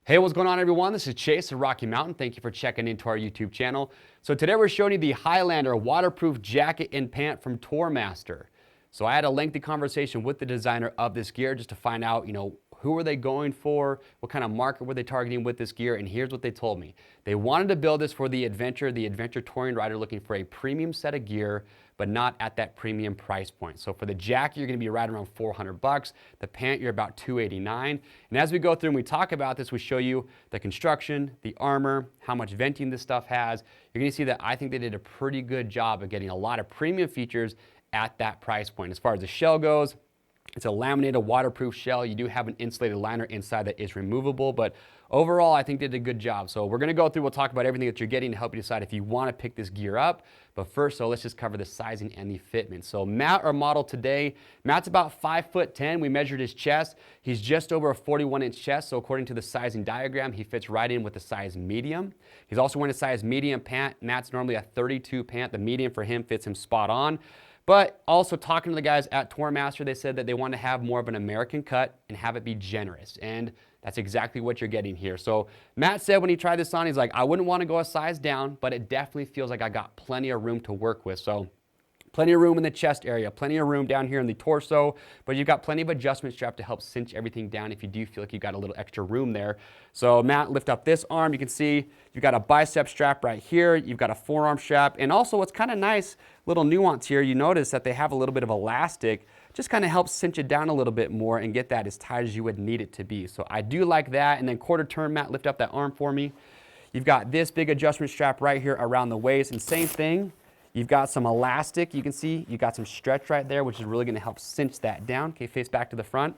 Hey, what's going on everyone? This is Chase of Rocky Mountain. Thank you for checking into our YouTube channel. So today we're showing you the Highlander waterproof jacket and pant from Tourmaster. So I had a lengthy conversation with the designer of this gear just to find out, who were they going for? What kind of market were they targeting with this gear? And here's what they told me. They wanted to build this for the adventure touring rider looking for a premium set of gear, but not at that premium price point. So for the jacket, you're gonna be right around 400 bucks. The pant, you're about 289. And as we go through and we talk about this, we show you the construction, the armor, how much venting this stuff has. You're gonna see that I think they did a pretty good job of getting a lot of premium features at that price point. As far as the shell goes, it's a laminated waterproof shell. You do have an insulated liner inside that is removable, but overall, I think they did a good job. So we're gonna go through, we'll talk about everything that you're getting to help you decide if you wanna pick this gear up. But first, let's just cover the sizing and the fitment. So Matt, our model today, Matt's about 5'10". We measured his chest. He's just over a 41-inch chest. So according to the sizing diagram, he fits right in with the size medium. He's also wearing a size medium pant. Matt's normally a 32 pant. The medium for him fits him spot on. But also talking to the guys at Tourmaster, they said that they want to have more of an American cut and have it be generous. And that's exactly what you're getting here. So Matt said when he tried this on, he's like, I wouldn't want to go a size down, but it definitely feels like I got plenty of room to work with. So plenty of room in the chest area, plenty of room down here in the torso, but you've got plenty of adjustment strap to help cinch everything down if you do feel like you've got a little extra room there. So Matt, lift up this arm. You can see you've got a bicep strap right here. You've got a forearm strap. And also what's kind of nice, little nuance here, you notice that they have a little bit of elastic, just kind of helps cinch it down a little bit more and get that as tight as you would need it to be. So I do like that. And then quarter turn, Matt, lift up that arm for me. You've got this big adjustment strap right here around the waist, and same thing. You've got some elastic, you can see, you've got some stretch right there, which is really gonna help cinch that down. Okay, face back to the front.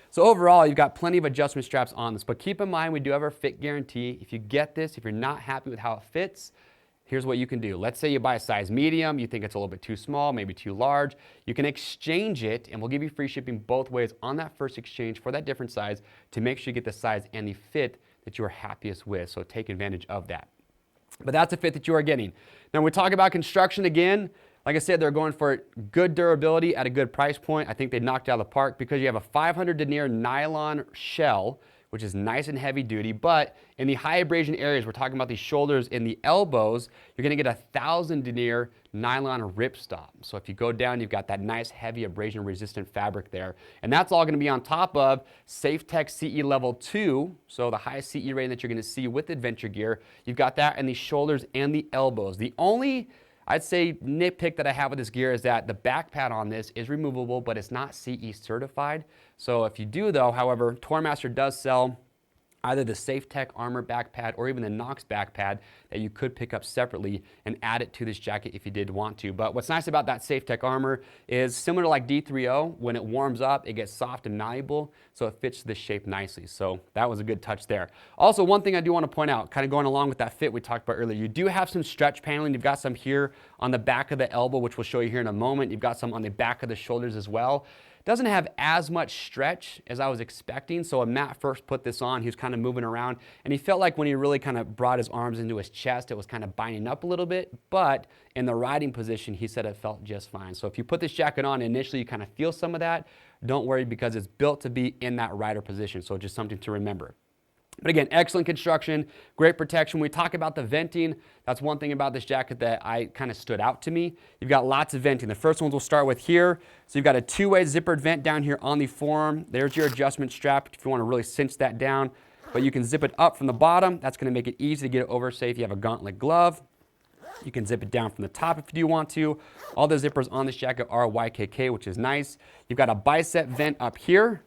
So overall, you've got plenty of adjustment straps on this, but keep in mind, we do have our fit guarantee. If you get this, if you're not happy with how it fits, here's what you can do. Let's say you buy a size medium, you think it's a little bit too small, maybe too large. You can exchange it, and we'll give you free shipping both ways on that first exchange for that different size to make sure you get the size and the fit that you are happiest with, so take advantage of that. But that's the fit that you are getting. Now, when we talk about construction again, like I said, they're going for good durability at a good price point. I think they knocked out of the park because you have a 500 denier nylon shell, which is nice and heavy duty, but in the high abrasion areas, we're talking about the shoulders and the elbows, you're gonna get 1,000 denier nylon ripstop. So if you go down, you've got that nice heavy abrasion resistant fabric there. And that's all gonna be on top of SafeTech CE level 2, so the highest CE rating that you're gonna see with adventure gear. You've got that in the shoulders and the elbows. The only, I'd say, nitpick that I have with this gear is that the back pad on this is removable, but it's not CE certified. So if you do though, however, Tourmaster does sell either the SafeTech Armor back pad or even the Knox back pad that you could pick up separately and add it to this jacket if you did want to. But what's nice about that SafeTech Armor is similar to like D3O, when it warms up, it gets soft and malleable, so it fits the shape nicely. So that was a good touch there. Also, one thing I do want to point out, kind of going along with that fit we talked about earlier, you do have some stretch paneling. You've got some here on the back of the elbow, which we'll show you here in a moment. You've got some on the back of the shoulders as well. Doesn't have as much stretch as I was expecting. So when Matt first put this on, he was kind of moving around and he felt like when he really kind of brought his arms into his chest, it was kind of binding up a little bit, but in the riding position, he said it felt just fine. So if you put this jacket on, initially you kind of feel some of that, don't worry because it's built to be in that rider position. So just something to remember. But again, excellent construction, great protection. When we talk about the venting, that's one thing about this jacket that kind of stood out to me. You've got lots of venting. The first ones we'll start with here. So you've got a two-way zippered vent down here on the forearm. There's your adjustment strap if you want to really cinch that down. But you can zip it up from the bottom. That's going to make it easy to get it over, say if you have a gauntlet glove. You can zip it down from the top if you do want to. All the zippers on this jacket are YKK, which is nice. You've got a bicep vent up here.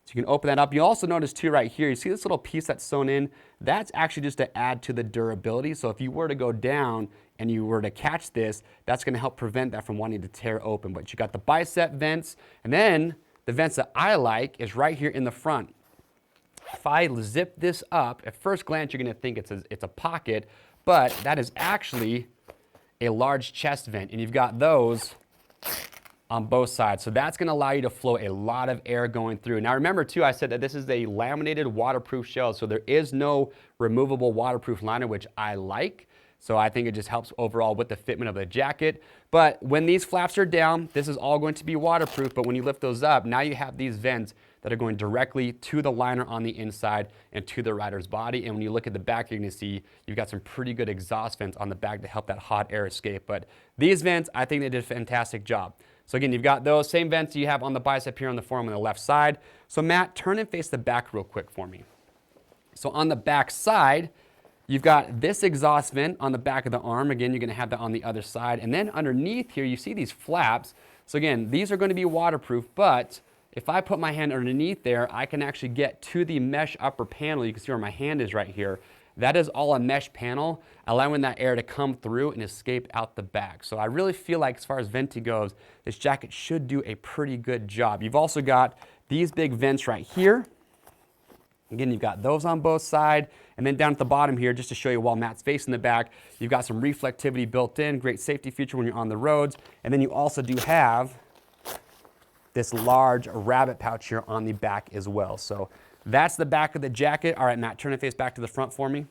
So you can open that up. You also notice too right here, you see this little piece that's sewn in? That's actually just to add to the durability. So if you were to go down and you were to catch this, that's gonna help prevent that from wanting to tear open. But you got the bicep vents, and then the vents that I like is right here in the front. If I zip this up, at first glance you're gonna think it's a pocket, but that is actually a large chest vent, and you've got those on both sides. So that's gonna allow you to flow a lot of air going through. Now remember too, I said that this is a laminated waterproof shell, so there is no removable waterproof liner, which I like. So I think it just helps overall with the fitment of the jacket. But when these flaps are down, this is all going to be waterproof, but when you lift those up, now you have these vents that are going directly to the liner on the inside and to the rider's body. And when you look at the back, you're going to see you've got some pretty good exhaust vents on the back to help that hot air escape. But these vents, I think they did a fantastic job. So again, you've got those same vents you have on the bicep here on the forearm on the left side. So Matt, turn and face the back real quick for me. So on the back side, you've got this exhaust vent on the back of the arm. Again, you're going to have that on the other side. And then underneath here, you see these flaps. So again, these are going to be waterproof, but if I put my hand underneath there, I can actually get to the mesh upper panel. You can see where my hand is right here. That is all a mesh panel, allowing that air to come through and escape out the back. So I really feel like as far as venting goes, this jacket should do a pretty good job. You've also got these big vents right here. Again, you've got those on both sides. And then down at the bottom here, just to show you while Matt's facing the back, you've got some reflectivity built in, great safety feature when you're on the roads. And then you also do have this large rabbit pouch here on the back as well. So that's the back of the jacket. All right, Matt, turn and face back to the front for me.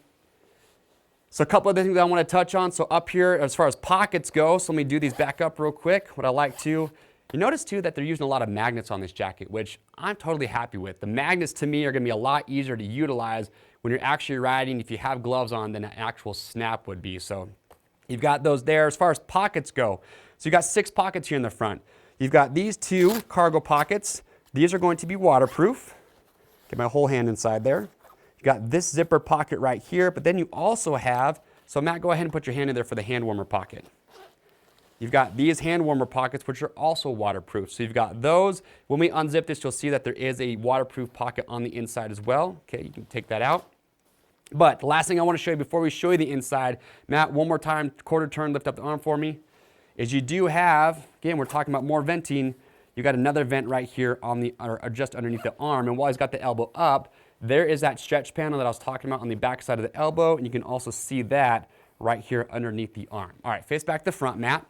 So a couple of things that I want to touch on. So up here, as far as pockets go, so let me do these back up real quick. What I like to, you notice too that they're using a lot of magnets on this jacket, which I'm totally happy with. The magnets to me are going to be a lot easier to utilize when you're actually riding, if you have gloves on, than an actual snap would be. So you've got those there. As far as pockets go, so you've got 6 pockets here in the front. You've got these 2 cargo pockets. These are going to be waterproof. Get my whole hand inside there. You got this zipper pocket right here, but then you also have, so Matt, go ahead and put your hand in there for the hand warmer pocket. You've got these hand warmer pockets, which are also waterproof. So you've got those. When we unzip this, you'll see that there is a waterproof pocket on the inside as well. Okay, you can take that out. But the last thing I want to show you before we show you the inside, Matt, one more time, quarter turn, lift up the arm for me, is you do have, again, we're talking about more venting. You got another vent right here on the, or just underneath the arm. And while he's got the elbow up, there is that stretch panel that I was talking about on the back side of the elbow. And you can also see that right here underneath the arm. All right, face back to the front, Matt.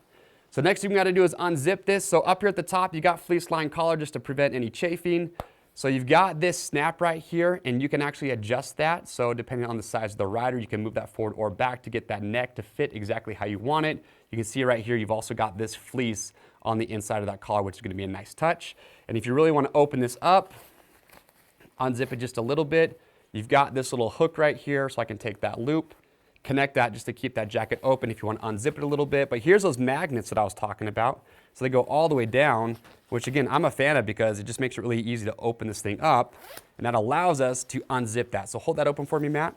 So next thing we got to do is unzip this. So up here at the top, you got fleece line collar just to prevent any chafing. So you've got this snap right here, and you can actually adjust that. So depending on the size of the rider, you can move that forward or back to get that neck to fit exactly how you want it. You can see right here, you've also got this fleece on the inside of that collar, which is going to be a nice touch. And if you really want to open this up, unzip it just a little bit, you've got this little hook right here, so I can take that loop, connect that just to keep that jacket open if you want to unzip it a little bit. But here's those magnets that I was talking about. So they go all the way down, which again, I'm a fan of because it just makes it really easy to open this thing up. And that allows us to unzip that. So hold that open for me, Matt.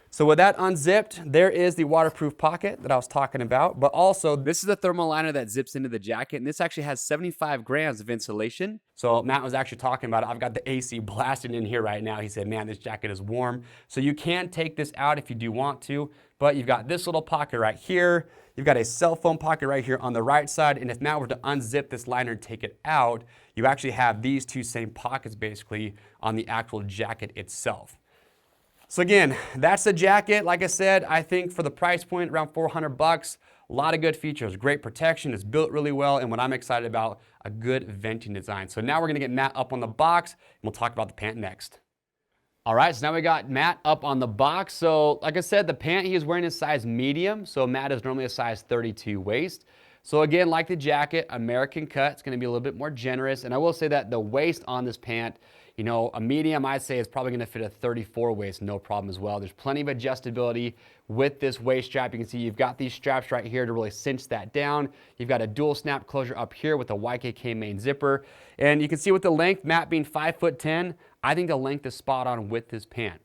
So with that unzipped, there is the waterproof pocket that I was talking about. But also, this is a thermal liner that zips into the jacket. And this actually has 75 grams of insulation. So Matt was actually talking about it. I've got the AC blasting in here right now. He said, man, this jacket is warm. So you can take this out if you do want to. But you've got this little pocket right here. You've got a cell phone pocket right here on the right side. And if Matt were to unzip this liner and take it out, you actually have these 2 same pockets basically on the actual jacket itself. So again, that's the jacket. Like I said, I think for the price point, around 400 bucks, a lot of good features, great protection, it's built really well, and what I'm excited about, a good venting design. So now we're gonna get Matt up on the box, and we'll talk about the pant next. All right, so now we got Matt up on the box. So like I said, the pant he is wearing is size medium, so Matt is normally a size 32 waist. So again, like the jacket, American cut, it's gonna be a little bit more generous, and I will say that the waist on this pant, you know, a medium, I'd say, is probably going to fit a 34 waist, no problem as well. There's plenty of adjustability with this waist strap. You can see you've got these straps right here to really cinch that down. You've got a dual snap closure up here with a YKK main zipper. And you can see with the length, Matt being 5'10", I think the length is spot on with this pant.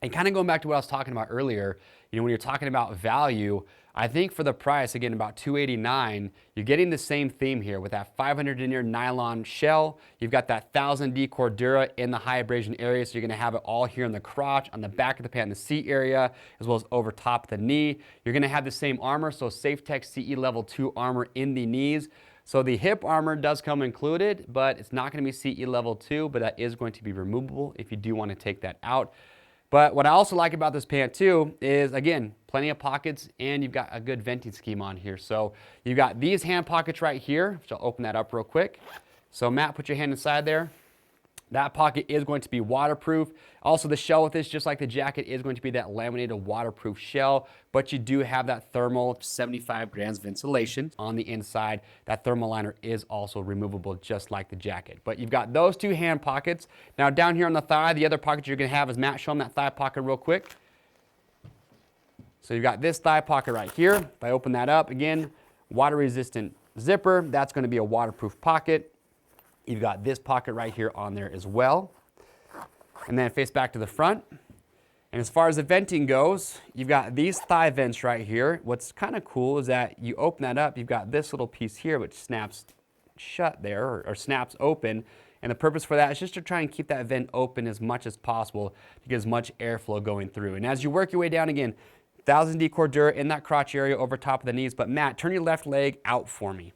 And kind of going back to what I was talking about earlier, you know, when you're talking about value, I think for the price, again, about $289, you're getting the same theme here with that 500 denier nylon shell. You've got that 1000D Cordura in the high abrasion area, so you're gonna have it all here in the crotch, on the back of the pant, the seat area, as well as over top of the knee. You're gonna have the same armor, so SafeTech CE Level 2 armor in the knees. So the hip armor does come included, but it's not gonna be CE Level 2, but that is going to be removable if you do wanna take that out. But what I also like about this pant too is, again, plenty of pockets, and you've got a good venting scheme on here. So you've got these hand pockets right here, which I'll open that up real quick. So Matt, put your hand inside there. That pocket is going to be waterproof. Also, the shell with this, just like the jacket, is going to be that laminated waterproof shell, but you do have that thermal 75 grams of insulation on the inside. That thermal liner is also removable, just like the jacket. But you've got those two hand pockets. Now, down here on the thigh, the other pocket you're gonna have is, Matt, show them that thigh pocket real quick. So you've got this thigh pocket right here. If I open that up, again, water-resistant zipper. That's gonna be a waterproof pocket. You've got this pocket right here on there as well. And then face back to the front. And as far as the venting goes, you've got these thigh vents right here. What's kind of cool is that you open that up, you've got this little piece here which snaps shut there, or snaps open. And the purpose for that is just to try and keep that vent open as much as possible to get as much airflow going through. And as you work your way down, again, 1000D Cordura in that crotch area over top of the knees. But Matt, turn your left leg out for me.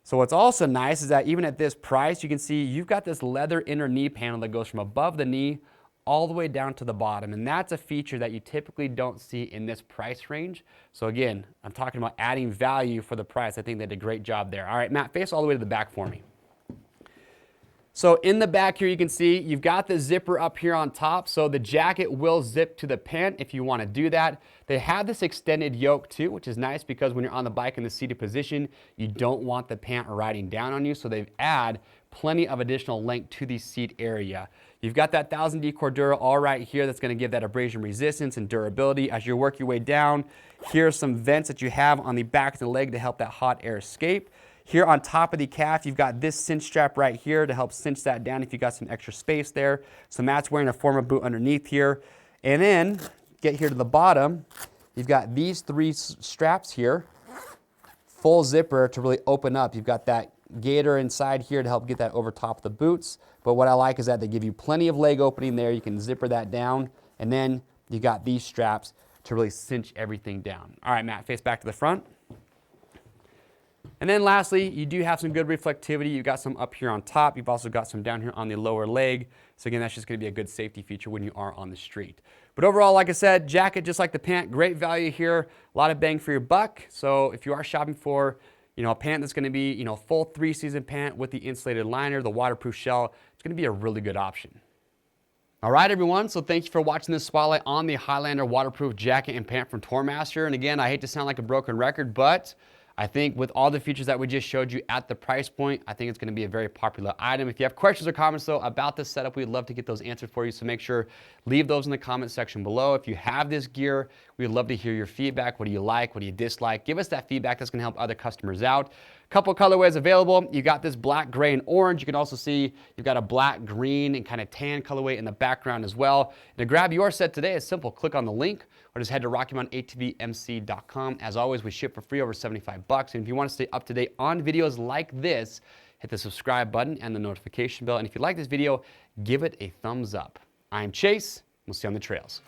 So what's also nice is that even at this price, you can see you've got this leather inner knee panel that goes from above the knee all the way down to the bottom. And that's a feature that you typically don't see in this price range. So again, I'm talking about adding value for the price. I think they did a great job there. All right, Matt, face all the way to the back for me. So in the back here, you can see you've got the zipper up here on top. So the jacket will zip to the pant if you want to do that. They have this extended yoke too, which is nice because when you're on the bike in the seated position, you don't want the pant riding down on you. So they've added plenty of additional length to the seat area. You've got that 1000D Cordura all right here that's going to give that abrasion resistance and durability. As you work your way down, here are some vents that you have on the back of the leg to help that hot air escape. Here on top of the calf, you've got this cinch strap right here to help cinch that down if you got some extra space there. So Matt's wearing a formal boot underneath here. And then get here to the bottom, you've got these three straps here, full zipper to really open up. You've got that gaiter inside here to help get that over top of the boots. But what I like is that they give you plenty of leg opening there. You can zipper that down. And then you got these straps to really cinch everything down. All right, Matt, face back to the front. And then lastly, you do have some good reflectivity. You've got some up here on top. You've also got some down here on the lower leg. So again, that's just going to be a good safety feature when you are on the street. But overall, like I said, jacket just like the pant, great value here. A lot of bang for your buck. So if you are shopping for, a pant that's going to be, full 3-season pant with the insulated liner, the waterproof shell, it's going to be a really good option. All right, everyone, so thank you for watching this spotlight on the Highlander waterproof jacket and pant from Tourmaster. And again, I hate to sound like a broken record, but I think with all the features that we just showed you at the price point, I think it's going to be a very popular item. If you have questions or comments, though, about this setup, we'd love to get those answered for you. So make sure, leave those in the comment section below. If you have this gear, we'd love to hear your feedback. What do you like? What do you dislike? Give us that feedback. That's going to help other customers out. Couple colorways available. You got this black, gray, and orange. You can also see you've got a black, green, and kind of tan colorway in the background as well. And to grab your set today, it's simple. Click on the link or just head to RockyMountainATVMC.com. As always, we ship for free over 75 bucks. And if you want to stay up to date on videos like this, hit the subscribe button and the notification bell. And if you like this video, give it a thumbs up. I'm Chase. We'll see you on the trails.